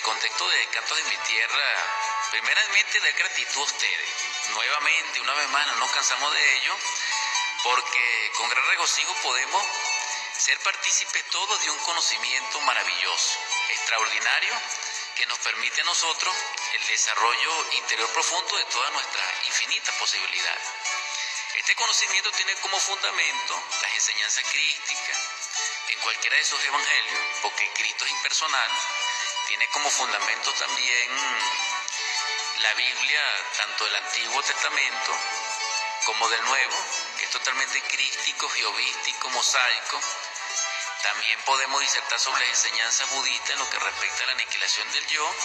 contexto de Cantos de mi Tierra, primeramente dar gratitud a ustedes. Nuevamente, una vez más, no nos cansamos de ello, porque con gran regocijo podemos ser partícipes todos de un conocimiento maravilloso, extraordinario, que nos permite a nosotros el desarrollo interior profundo de todas nuestras infinitas posibilidades. Este conocimiento tiene como fundamento las enseñanzas crísticas en cualquiera de esos evangelios, porque Cristo es impersonal. Tiene como fundamento también la Biblia, tanto del Antiguo Testamento como del Nuevo, que es totalmente crístico, jehovístico, mosaico. También podemos disertar sobre las enseñanzas budistas en lo que respecta a la aniquilación del yo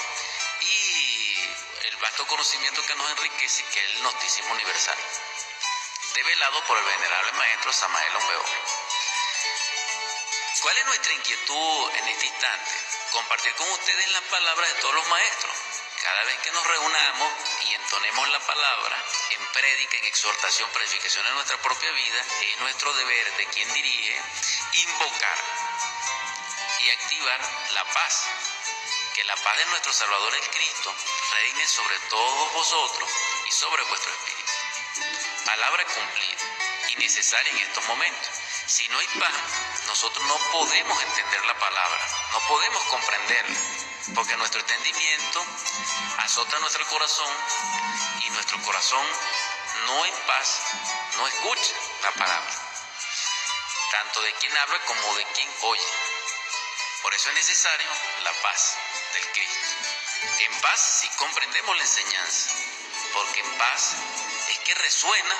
y el vasto conocimiento que nos enriquece, que es el gnosticismo universal, develado por el venerable maestro Samael Aun Weor. ¿Cuál es nuestra inquietud en este instante? Compartir con ustedes las palabras de todos los maestros. Cada vez que nos reunamos y entonemos la palabra en prédica, en exhortación, purificación de nuestra propia vida, es nuestro deber de quien dirige invocar y activar la paz. Que la paz de nuestro Salvador el Cristo reine sobre todos vosotros y sobre vuestro espíritu. Palabra cumplida y necesaria en estos momentos. Si no hay paz, nosotros no podemos entender la palabra, no podemos comprenderla, porque nuestro entendimiento azota nuestro corazón y nuestro corazón no en paz no escucha la palabra, tanto de quien habla como de quien oye. Por eso es necesario la paz del Cristo. En paz si comprendemos la enseñanza, porque en paz es que resuena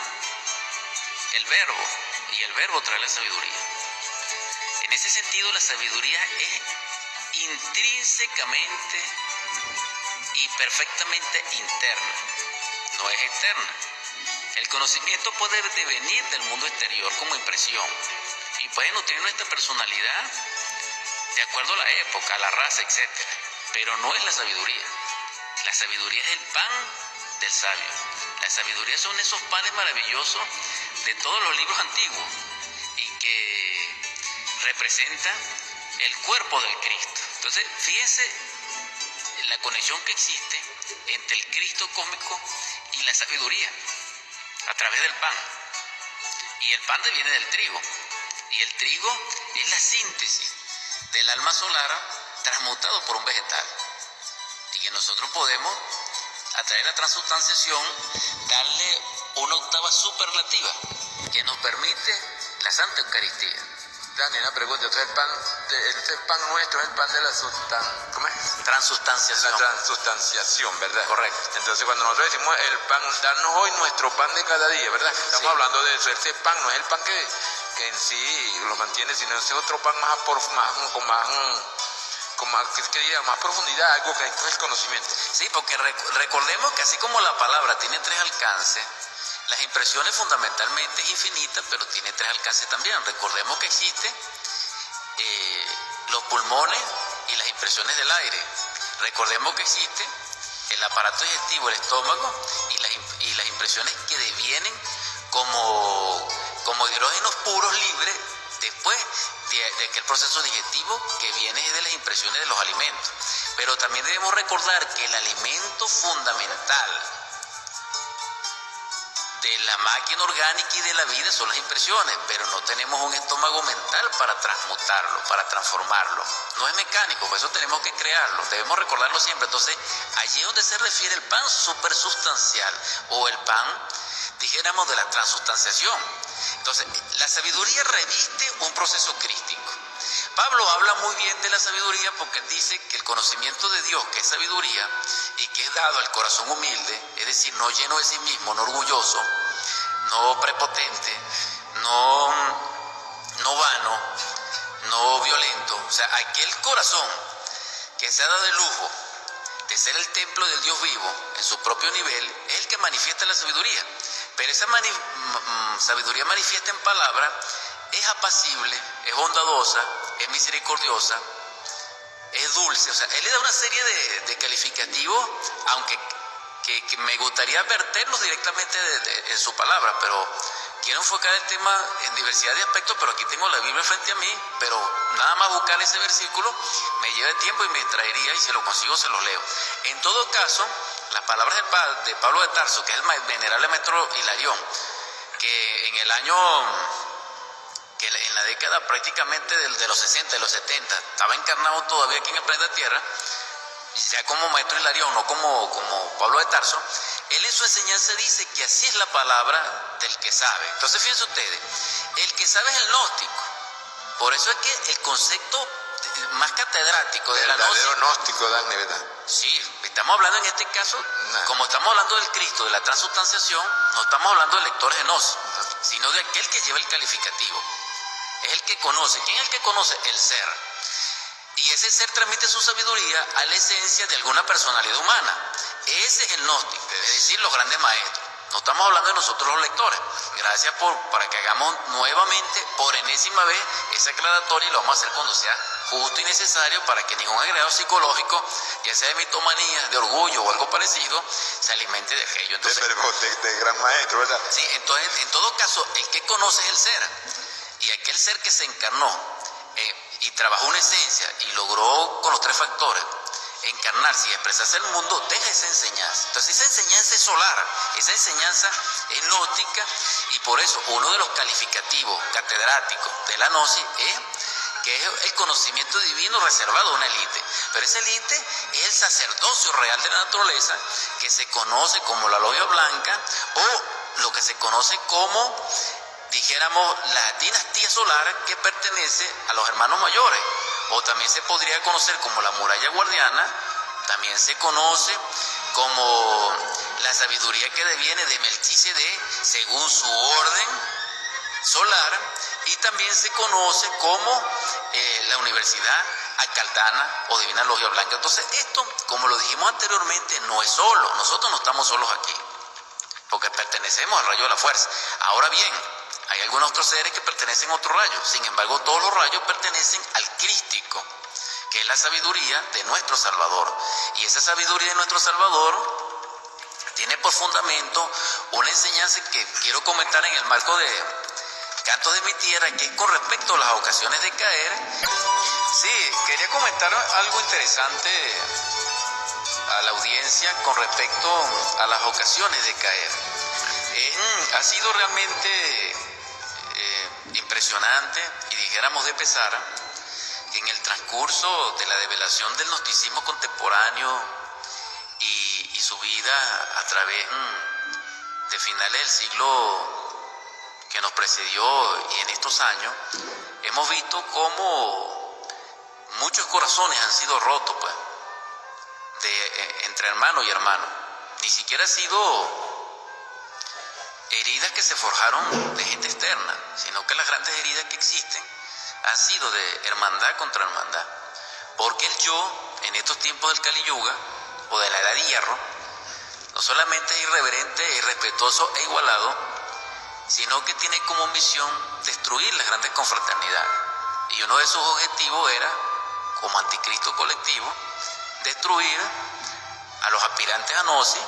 el verbo, y el verbo trae la sabiduría. En ese sentido, la sabiduría es intrínsecamente y perfectamente interna, no es externa. El conocimiento puede devenir del mundo exterior como impresión y puede nutrir nuestra personalidad de acuerdo a la época, a la raza, etc. Pero no es la sabiduría. La sabiduría es el pan del sabio. La sabiduría son esos panes maravillosos de todos los libros antiguos y que representan el cuerpo del Cristo. Entonces, fíjense la conexión que existe entre el Cristo cósmico y la sabiduría a través del pan. Y el pan viene del trigo. Y el trigo es la síntesis del alma solar transmutado por un vegetal. Y que nosotros podemos, a través de la transustanciación, darle una octava superlativa que nos permite la Santa Eucaristía. Dani, una pregunta, el pan nuestro es el pan de la Transustanciación. La transustanciación, ¿verdad? Correcto. Entonces cuando nosotros decimos el pan, darnos hoy nuestro pan de cada día, ¿verdad? Estamos hablando de eso, ese pan no es el pan que en sí lo mantiene, sino ese otro pan más profundidad, algo que es el conocimiento. Sí, porque recordemos que así como la palabra tiene tres alcances, las impresiones fundamentalmente es infinita, pero tiene tres alcances también. Recordemos que existen los pulmones y las impresiones del aire. Recordemos que existe el aparato digestivo, el estómago, y las impresiones que devienen como hidrógenos puros libres después de aquel proceso digestivo que viene de las impresiones de los alimentos. Pero también debemos recordar que el alimento fundamental de la máquina orgánica y de la vida son las impresiones, pero no tenemos un estómago mental para transmutarlo, para transformarlo. No es mecánico, por eso tenemos que crearlo, debemos recordarlo siempre. Entonces, allí es donde se refiere el pan supersustancial o el pan, dijéramos, de la transustanciación. Entonces, la sabiduría reviste un proceso crístico. Pablo habla muy bien de la sabiduría porque dice que el conocimiento de Dios, que es sabiduría y que es dado al corazón humilde, es decir, no lleno de sí mismo, no orgulloso, no prepotente, no vano, no violento. O sea, aquel corazón que se ha dado el lujo de ser el templo del Dios vivo en su propio nivel es el que manifiesta la sabiduría. Pero esa sabiduría manifiesta en palabra es apacible, es bondadosa, es misericordiosa, es dulce. O sea, él le da una serie de calificativos, aunque que me gustaría verterlos directamente en su palabra, pero quiero enfocar el tema en diversidad de aspectos, pero aquí tengo la Biblia frente a mí, pero nada más buscar ese versículo me lleva tiempo y me traería, y si lo consigo se los leo. En todo caso, las palabras de Pablo de Tarso, que es el venerable maestro Hilarión, que en el año, que en la década prácticamente de los 60, de los 70, estaba encarnado todavía aquí en el planeta Tierra, ya como maestro Hilarión, no como Pablo de Tarso, él en su enseñanza dice que así es la palabra del que sabe. Entonces fíjense ustedes, el que sabe es el gnóstico. Por eso es que el concepto más catedrático de la gnosis... verdadero gnóstico, Dagny, ¿verdad? Sí, estamos hablando en este caso, como estamos hablando del Cristo, de la transubstanciación, no estamos hablando de lectores de gnosis, sino de aquel que lleva el calificativo. Es el que conoce. ¿Quién es el que conoce? El ser. Y ese ser transmite su sabiduría a la esencia de alguna personalidad humana. Ese es el gnóstico, es decir, los grandes maestros. No estamos hablando de nosotros los lectores. Gracias para que hagamos nuevamente, por enésima vez, esa aclaratoria, y lo vamos a hacer cuando sea justo y necesario para que ningún agregado psicológico, ya sea de mitomanía, de orgullo o algo parecido, se alimente de aquello. Entonces, de gran maestro, ¿verdad? Sí, entonces, en todo caso, el que conoce es el ser. Y aquel ser que se encarnó y trabajó una esencia y logró con los tres factores encarnarse y expresarse en el mundo, deja esa enseñanza. Entonces esa enseñanza es solar, esa enseñanza es gnóstica, y por eso uno de los calificativos catedráticos de la gnosis es que es el conocimiento divino reservado a una élite. Pero esa élite es el sacerdocio real de la naturaleza, que se conoce como la logia blanca, o lo que se conoce como, dijéramos, la dinastía solar, que pertenece a los hermanos mayores. O también se podría conocer como la muralla guardiana, también se conoce como la sabiduría que deviene de Melquisedec según su orden solar, y también se conoce como la Universidad Acaldana o Divina Logia Blanca. Entonces esto, como lo dijimos anteriormente, no es solo, nosotros no estamos solos aquí, porque pertenecemos al rayo de la fuerza. Ahora bien, hay algunos otros seres que pertenecen a otro rayo. Sin embargo, todos los rayos pertenecen al crístico, que es la sabiduría de nuestro Salvador. Y esa sabiduría de nuestro Salvador tiene por fundamento una enseñanza que quiero comentar en el marco de Cantos de mi Tierra, que es con respecto a las ocasiones de caer. Sí, quería comentar algo interesante a la audiencia con respecto a las ocasiones de caer. Ha sido realmente impresionante, y dijéramos de pesar, que en el transcurso de la develación del gnosticismo contemporáneo y su vida a través de finales del siglo que nos precedió y en estos años, hemos visto cómo muchos corazones han sido rotos, pues, entre hermano y hermano. Ni siquiera ha sido heridas que se forjaron de gente externa, sino que las grandes heridas que existen han sido de hermandad contra hermandad. Porque el yo, en estos tiempos del Kali Yuga, o de la Edad de Hierro, no solamente es irreverente, irrespetuoso e igualado, sino que tiene como misión destruir las grandes confraternidades. Y uno de sus objetivos era, como anticristo colectivo, destruir a los aspirantes a gnosis,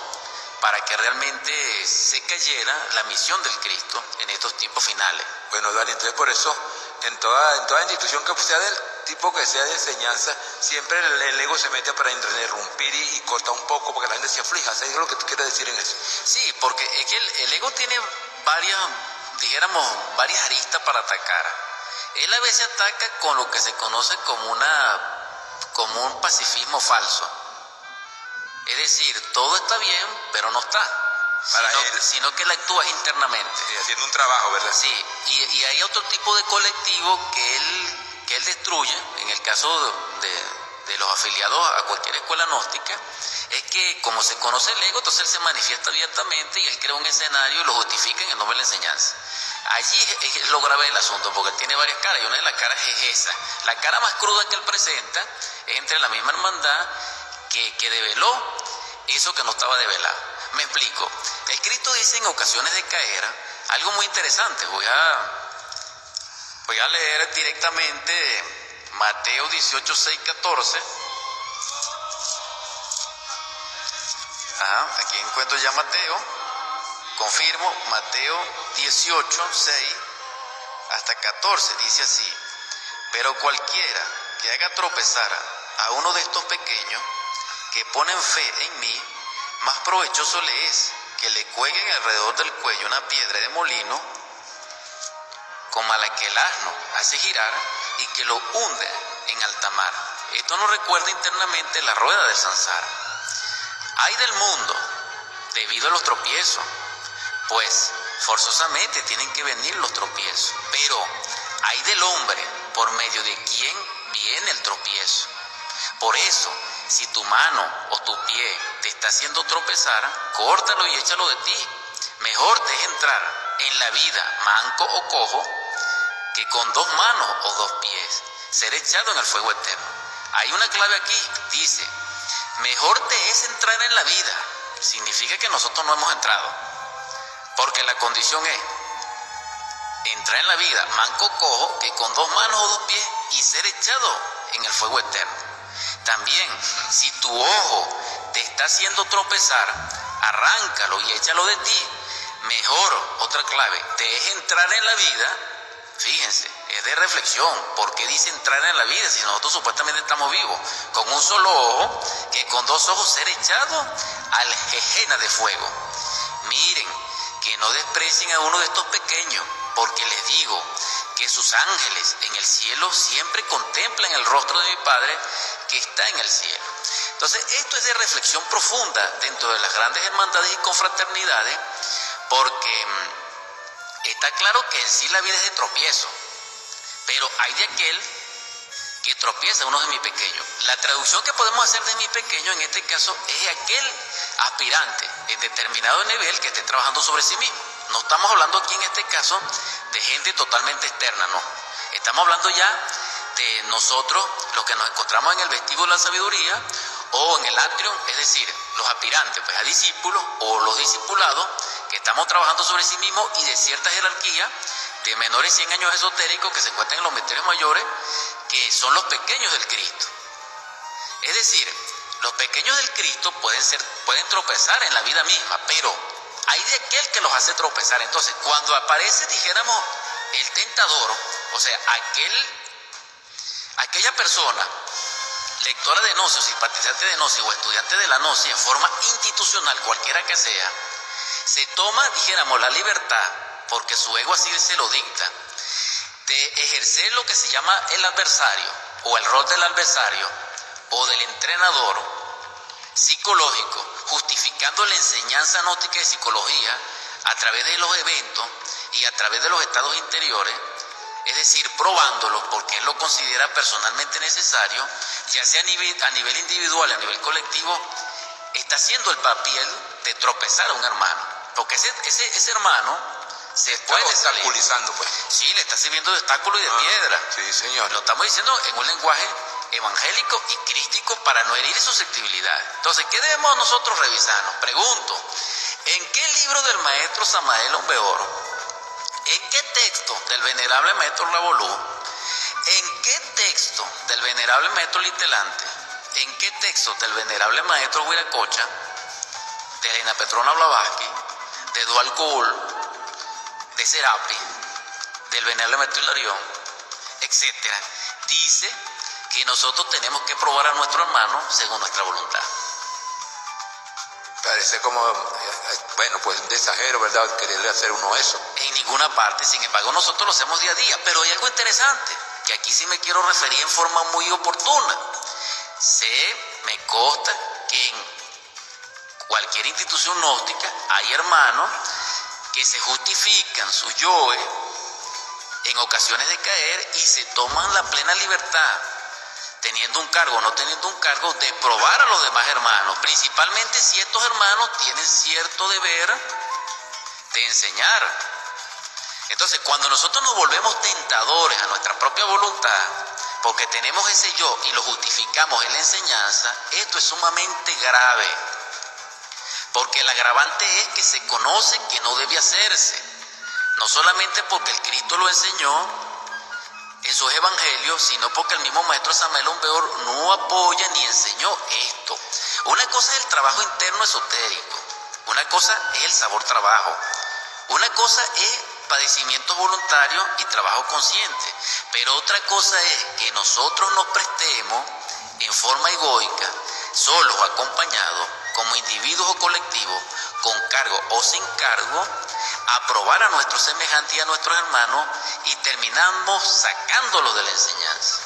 para que realmente se cayera la misión del Cristo en estos tiempos finales. Bueno, Dani, entonces por eso, en toda institución que sea del tipo que sea de enseñanza, siempre el ego se mete para interrumpir y corta un poco, porque la gente se aflija. ¿Sabes lo que tú quieres decir en eso? Sí, porque es que el ego tiene varias aristas para atacar. Él a veces ataca con lo que se conoce como un pacifismo falso. Es decir, todo está bien, pero no está, sino que él actúa internamente. Sí, haciendo un trabajo, ¿verdad? Sí, y hay otro tipo de colectivo que él destruye, en el caso de los afiliados a cualquier escuela gnóstica, es que como se conoce el ego, entonces él se manifiesta abiertamente y él crea un escenario y lo justifica en el nombre de la enseñanza. Allí es lo grave del asunto, porque él tiene varias caras, y una de las caras es esa. La cara más cruda que él presenta es entre la misma hermandad que develó eso que no estaba develado. Me explico. El Cristo dice en ocasiones de caer algo muy interesante. Voy a leer directamente Mateo 18, 6, 14. Aquí encuentro ya Mateo. Confirmo, Mateo 18, 6 hasta 14. Dice así: Pero cualquiera que haga tropezar a uno de estos pequeños que ponen fe en mí, más provechoso le es que le cuelguen alrededor del cuello una piedra de molino, como a la que el asno hace girar y que lo hunde en alta mar. Esto nos recuerda internamente la rueda del samsara. Ay del mundo, debido a los tropiezos, pues forzosamente tienen que venir los tropiezos, pero ay del hombre por medio de quien viene el tropiezo. Por eso, si tu mano o tu pie te está haciendo tropezar, córtalo y échalo de ti. Mejor te es entrar en la vida manco o cojo que con 2 manos o 2 pies ser echado en el fuego eterno. Hay una clave aquí, dice, mejor te es entrar en la vida. Significa que nosotros no hemos entrado, porque la condición es entrar en la vida manco o cojo que con 2 manos o 2 pies y ser echado en el fuego eterno. También, si tu ojo te está haciendo tropezar, arráncalo y échalo de ti. Mejor, otra clave, te es entrar en la vida. Fíjense, es de reflexión. ¿Por qué dice entrar en la vida si nosotros supuestamente estamos vivos? Con un solo ojo, que con 2 ojos ser echado al jejena de fuego. Miren, que no desprecien a uno de estos pequeños, porque les digo que sus ángeles en el cielo siempre contemplan el rostro de mi Padre que está en el cielo. Entonces, esto es de reflexión profunda dentro de las grandes hermandades y confraternidades, porque está claro que en sí la vida es de tropiezo, pero hay de aquel que tropieza uno de mis pequeños. La traducción que podemos hacer de mi pequeño en este caso es aquel aspirante en determinado nivel que esté trabajando sobre sí mismo. No estamos hablando aquí en este caso de gente totalmente externa, no. Estamos hablando ya de nosotros, los que nos encontramos en el vestíbulo de la sabiduría o en el atrium, es decir, los aspirantes pues, a discípulos o los discipulados que estamos trabajando sobre sí mismos y de cierta jerarquía de menores 100 años esotéricos que se encuentran en los misterios mayores, que son los pequeños del Cristo. Es decir, los pequeños del Cristo pueden tropezar en la vida misma, pero hay de aquel que los hace tropezar. Entonces, cuando aparece, dijéramos, el tentador, o sea, aquella persona, lectora de Gnosis, simpatizante de Gnosis o estudiante de la Gnosis en forma institucional, cualquiera que sea, se toma, dijéramos, la libertad, porque su ego así se lo dicta, de ejercer lo que se llama el adversario, o el rol del adversario, o del entrenador psicológico, justificando la enseñanza gnóstica de psicología a través de los eventos y a través de los estados interiores, es decir, probándolo porque él lo considera personalmente necesario, ya sea a nivel individual y a nivel colectivo, está haciendo el papel de tropezar a un hermano, porque ese hermano se puede obstaculizando, pues. Sí, le está sirviendo de obstáculo y de piedra. Sí, señor. Lo estamos diciendo en un lenguaje evangélico y crístico para no herir susceptibilidades. Entonces, ¿qué debemos nosotros revisarnos? Pregunto, ¿en qué libro del maestro Samael Ombeoro, en qué texto del venerable maestro Lavolú, en qué texto del venerable maestro Litelante, en qué texto del venerable maestro Huiracocha, de Elena Petrona Blavatsky, de Dual Cool, de Serapi, del venerable maestro Hilarión, etcétera, dice que nosotros tenemos que probar a nuestro hermano según nuestra voluntad? Parece como, bueno, pues un desajero, ¿verdad? Quererle hacer uno eso. En ninguna parte, sin embargo, nosotros lo hacemos día a día. Pero hay algo interesante, que aquí sí me quiero referir en forma muy oportuna. Me consta que en cualquier institución gnóstica hay hermanos que se justifican su yoe en ocasiones de caer y se toman la plena libertad, teniendo un cargo o no teniendo un cargo, de probar a los demás hermanos, principalmente si estos hermanos tienen cierto deber de enseñar. Entonces, cuando nosotros nos volvemos tentadores a nuestra propia voluntad, porque tenemos ese yo y lo justificamos en la enseñanza, esto es sumamente grave, porque el agravante es que se conoce que no debe hacerse, no solamente porque el Cristo lo enseñó en sus evangelios, sino porque el mismo maestro Samael Ombeor no apoya ni enseñó esto. Una cosa es el trabajo interno esotérico, una cosa es el sabor trabajo, una cosa es padecimientos voluntarios y trabajo consciente. Pero otra cosa es que nosotros nos prestemos en forma egoica, solos o acompañados, como individuos o colectivos, con cargo o sin cargo, a probar a nuestros semejantes y a nuestros hermanos y terminamos sacándolos de la enseñanza.